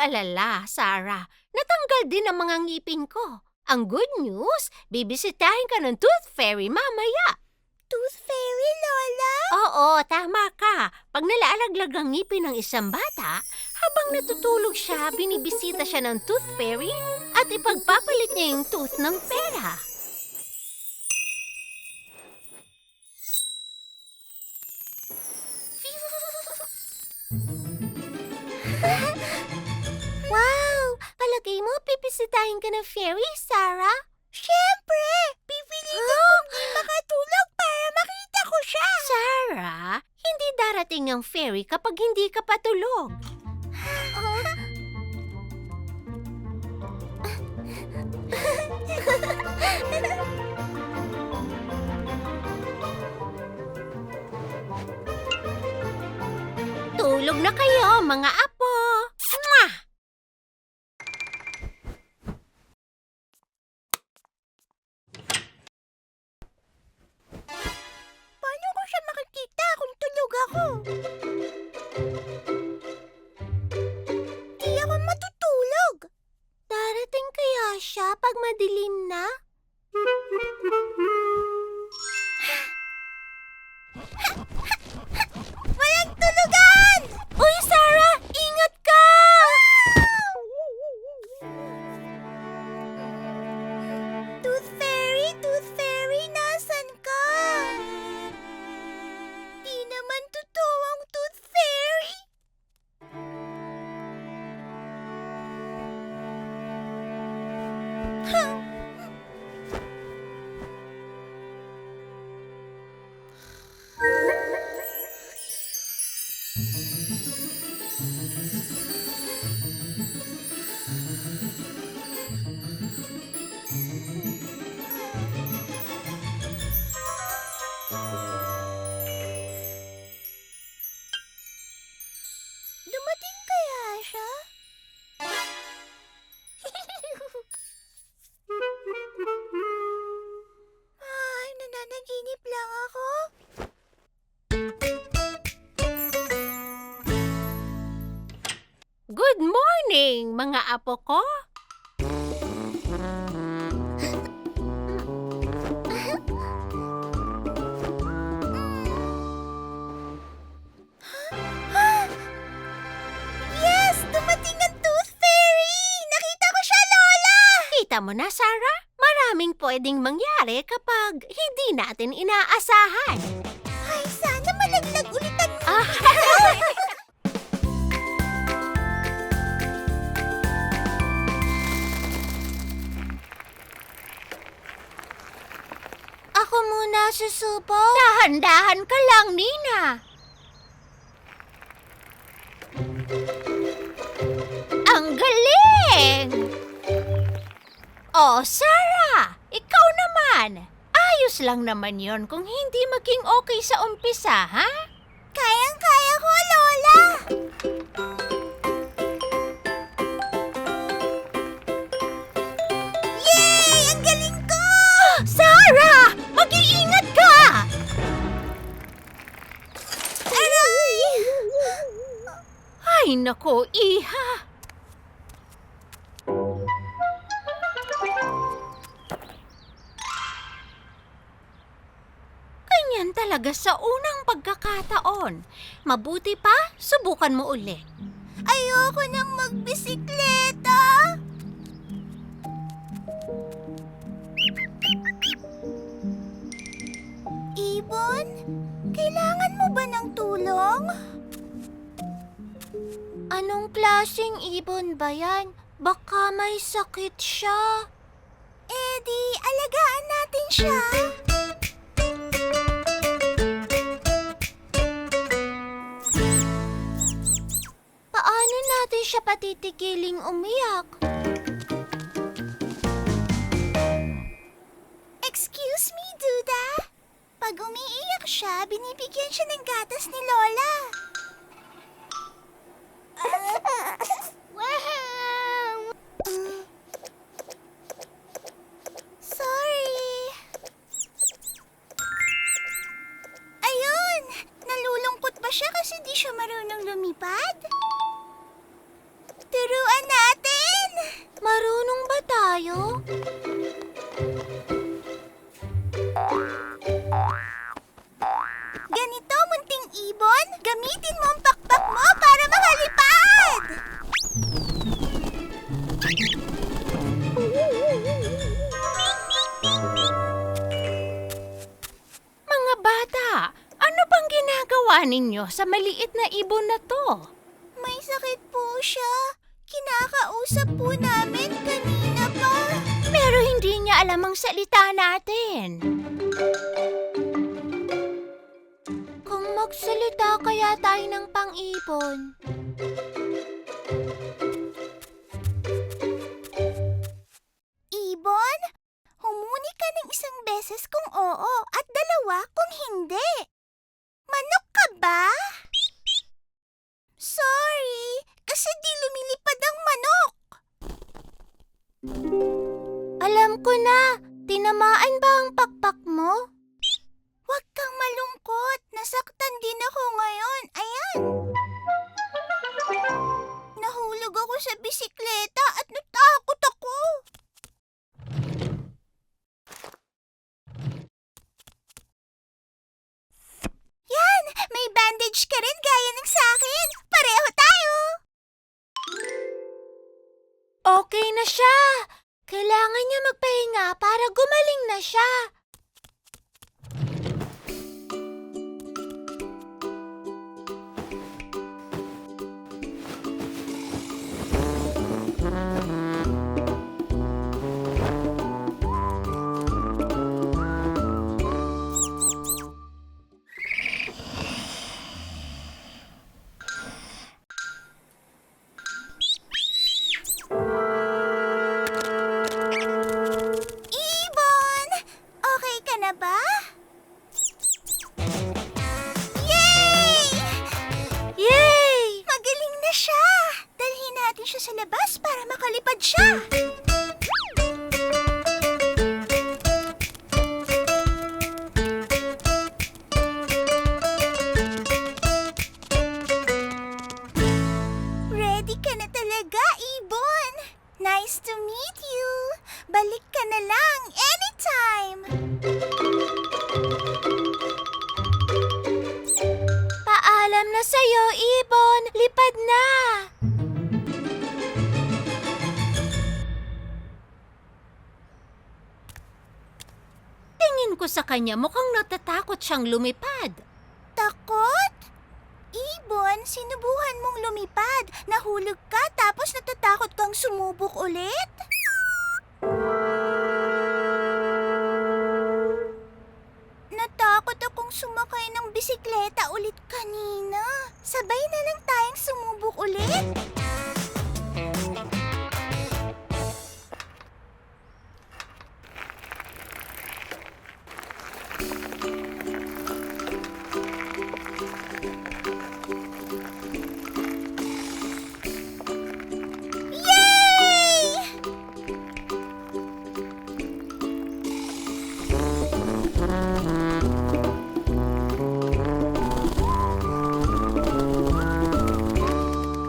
mag-alala, Sarah. Natanggal din ang mga ngipin ko. Ang good news, bibisitahin ka ng Tooth Fairy mamaya. Tooth Fairy, Lola? Oo, tama ka. Pag nalaalaglag ang ngipin ng isang bata, habang natutulog siya, binibisita siya ng Tooth Fairy at ipagpapalit niya yung tooth ng pera. Wow! Palagay mo, pipisitahin ka ng fairy, Sarah? Siyempre! Pipilitin kong di makatulog para makita ko siya! Sarah, hindi darating ang fairy kapag hindi ka patulog. Tulog na kayo, mga apo! Mwah! Paano ko siya makikita kung tulog ako? Di ako matutulog. Darating kaya siya pag madilim na? Walang tulugan! Uy, Sarah! Ingat ka! Tooth Fairy, nasan ka? Di naman totoo ang Tooth Fairy. Dumating kaya siya? Ay, nananaginip lang ako. Good morning, mga apo ko! Yes! Dumating ang Tooth Fairy! Nakita ko siya, Lola! Kita mo na, Sarah? Maraming pwedeng mangyari kapag hindi natin inaasahan. Ay, sana malaglag ulit ang Ah, Ako muna susubo. dahan-dahan ka lang, Nina. Ang galing! Oh, Sarah! Ikaw naman! Ayos lang naman yon kung hindi maging okay sa umpisa, ha? Kayang-kaya ko, Lola! Yay! Ang galing ko! Sarah! Mag-iingat ka! Aray! Ay, nako, iha! Ganyan talaga sa unang pagkakataon. Mabuti pa, subukan mo ulit. Ayoko nang magbisikleta! Ibon, kailangan mo ba ng tulong? Anong klaseng ibon ba yan? Baka may sakit siya. Eh di, alagaan natin siya. Paano natin siya patitigiling umiyak? Excuse me, Duda. Pag umiiyak siya, binibigyan siya ng gatas ni Lola. Sorry. Ayun! Nalulungkot ba siya kasi di siya marunong lumipad? Turuan natin! Marunong ba tayo? Ganito, munting ibon. Gamitin mo ang pakpak mo para makalipad! Mga bata, ano bang ginagawa ninyo sa maliit na ibon na to? May sakit po siya. Kinakausap po namin kanina pa. Pero hindi niya alam ang salita natin. Kung magsalita kaya tayo ng pang-ibon. Ibon, humuni ka ng isang beses kung oo at dalawa kung hindi. Manok ka ba? Sorry, kasi di lumilipad ang manok. Alam ko na, tinamaan ba ang pakpak mo? Huwag kang malungkot, nasaktan din ako ngayon. Ayan. Nahulog ako sa bisikleta at natakot ako. Yan, may bandage ka rin gaya ng sa akin. Pareho tayo. Okay na siya. Kailangan niya magpahinga para gumaling na siya. Ibon! Okay ka na ba? Yay! Yay! Magaling na siya! Dalhin natin siya sa labas para makalipad siya. Ready ka na talaga, Ibon! Nice to meet you! Balik ka na lang anytime! Paalam na sa'yo, Ibon! Lipad na! Tingin ko sa kanya mukhang natatakot siyang lumipad. Takot? Ibon, sinubuhan mong lumipad. Nahulog ka tapos natatakot kang sumubok ulit? Natakot akong sumakay ng bisikleta ulit kanina. Sabay na lang tayong sumubok ulit. Yay!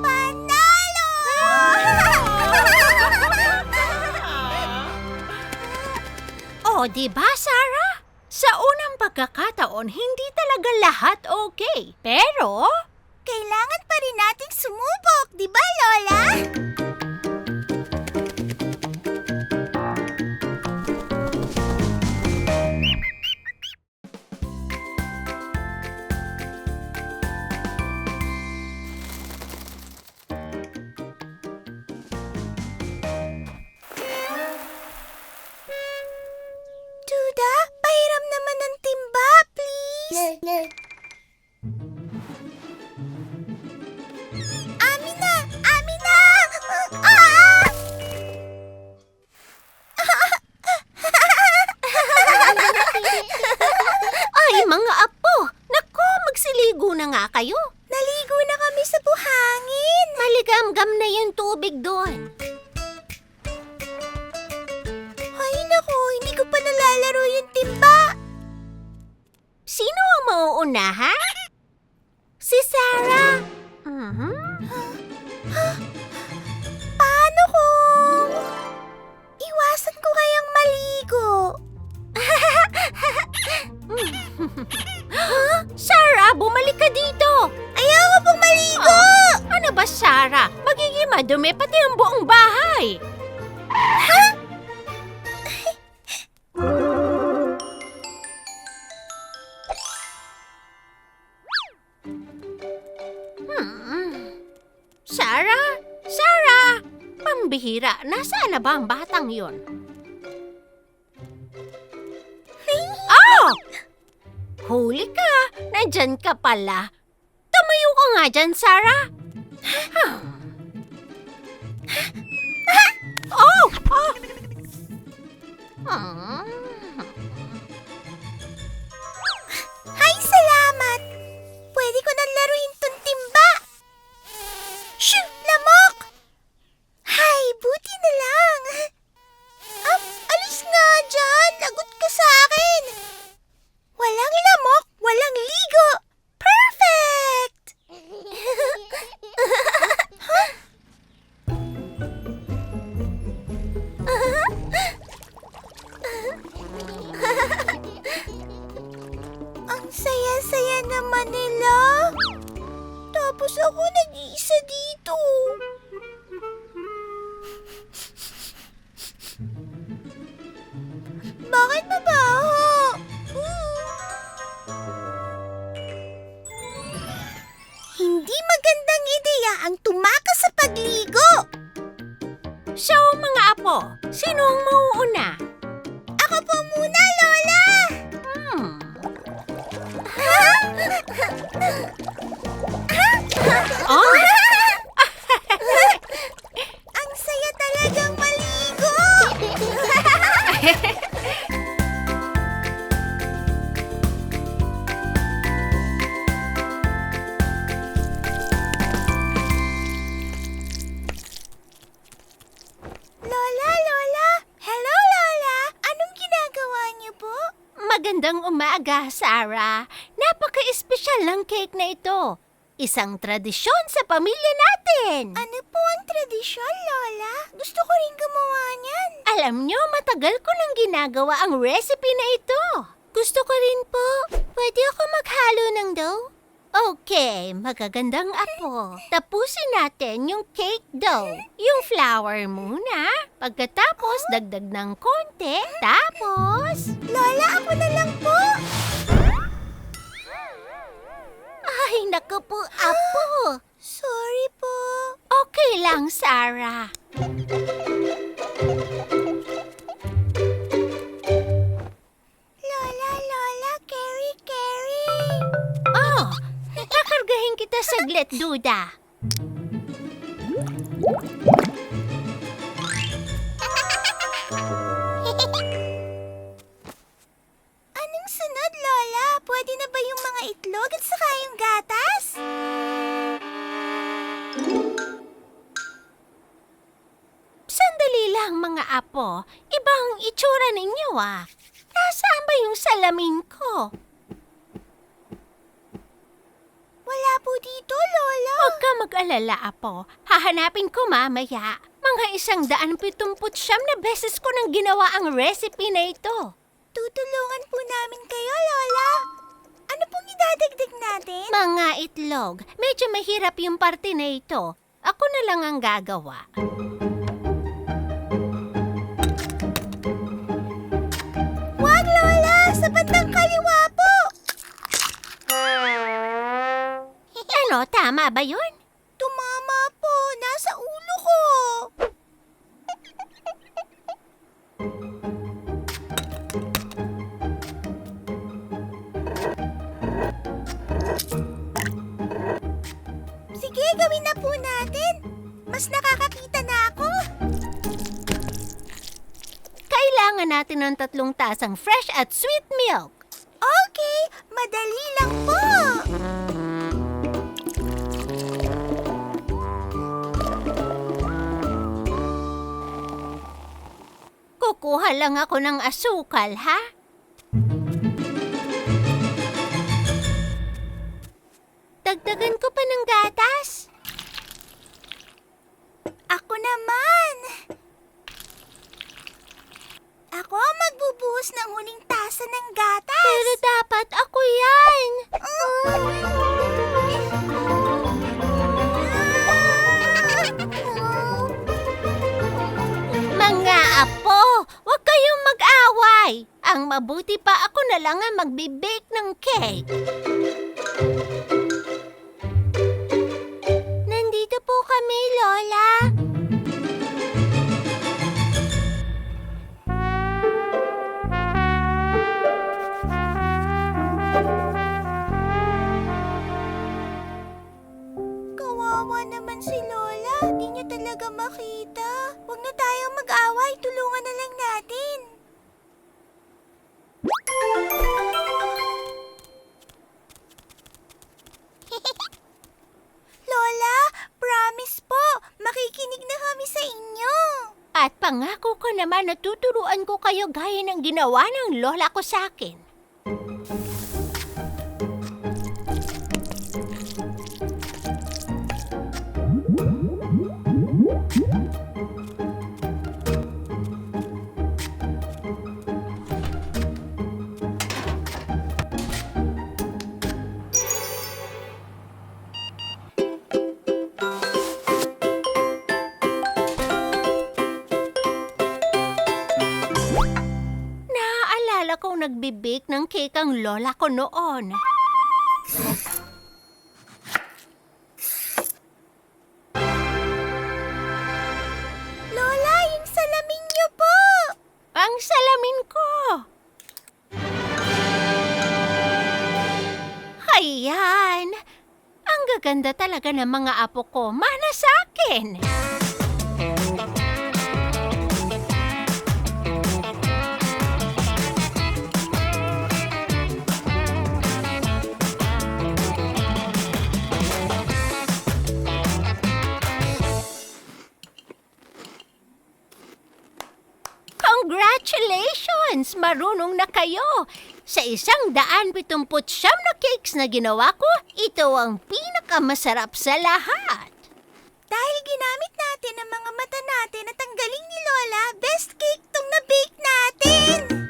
Panalo! O, di ba, Sarah? Sa unang pagkakataon, hindi talaga lahat okay. Pero, Kailangan pa rin nating sumubok, di ba, Lola? Duda, pahiram naman ng timba, please. Amina! Amina! Ah! ay mga apo! Naku, magsiligo na nga kayo. Naligo na kami sa buhangin. Maligamgam na yung tubig doon. Ay, naku, hindi ko pa nalalaro yung timba. Sino ang mauuna, ha? Si Sarah. Mhm. Naranasan ko kayang maligo. Sarah, bumalik ka dito! Ayoko pong maligo! Ano ba, Sarah? Magiging madumi pati ang buong bahay. Sarah? Sarah! Pambihira, nasaan na ba ang batang yon? Oh! Huli ka! Nandyan ka pala. Tumayo ka nga dyan, Sarah. Oh! Oh! Hay, salamat! Pwede ko nang laruin tong timba. Shoo! Lamok! Hay, buti na lang. Alis nga dyan. Lagot ka sa akin. Walang lamok, walang ligo. Perfect! Ang saya-saya naman nila. Tapos ako nag-iisa dito. Bakit mabaho? Hindi magandang ideya ang tumakas sa pagligo. So, mga apo, sino ang mauuna? Ako po muna, Lola. Oh? Ang saya talagang maligo. Lola. Hello, Lola. Anong ginagawa niyo po? Magandang umaga, Sarah. Napaka-espesyal ng cake na ito. Isang tradisyon sa pamilya natin. Ano po ang tradisyon, Lola? Gusto ko rin gumawa niyan. Alam nyo, matagal ko nang ginagawa ang recipe na ito. Gusto ko rin po. Pwede ako maghalo ng dough? Okay, magagandang apo. Tapusin natin yung cake dough. Yung flour muna. Pagkatapos, dagdag ng konti. Tapos... Lola, ako na lang po. Ay, naku po, apo. Sorry po. Okay lang, Sarah. Lola, Carry. Oh, kakargahin kita saglit, Duda. Anong sunod, Lola? Pwede na ba yung mga itlog at saka yung gatas? Sandali lang, mga apo. Ibang itsura ninyo, ah. Nasaan ba yung salamin ko? Wala po dito, Lola. Huwag ka mag-alala, apo. Hahanapin ko mamaya. Mga 179 na beses ko nang ginawa ang recipe na ito. Tutulungan po namin kayo, Lola. Ano pong idadagdag natin? Mga itlog. Medyo mahirap yung parte na ito. Ako na lang ang gagawa. Wag, Lola! Sa bandang kaliwa po! Ano, tama ba yun? Tumama po! Nasa ulo ko! Sige, gawin na po natin! Mas nakakakita na ako! Kailangan natin ng 3 tasang fresh at sweet milk. Okay, madali lang po! Kukuha lang ako ng asukal, ha? Dagdagan ko pa ng gatas. Ako naman! Ako ang magbubuhos ng huling tasa ng gatas. Pero dapat ako yan. Mga apo, huwag kayong mag-away. Ang mabuti pa ako na lang ang magbe-bake ng cake. Nandito po kami, Lola. Kawawa naman si Lola. Di niya talaga makita. Huwag na tayong mag-away. Tulungan na lang natin. Lola, promise po. Makikinig na kami sa inyo. At pangako ko naman na tuturuan ko kayo gaya ng ginawa ng lola ko sa akin. Naaalala kong nagbe-bake ng cake ang lola ko noon. Lola, yung salamin niyo po. Ang salamin ko! Ayan! Ang gaganda talaga ng mga apo ko. Mana sa akin! Congratulations! Marunong na kayo! Sa 179 na cakes na ginawa ko, ito ang pinakamasarap sa lahat. Dahil ginamit natin ang mga mata natin at ang galing ni Lola, best cake tong na-bake natin!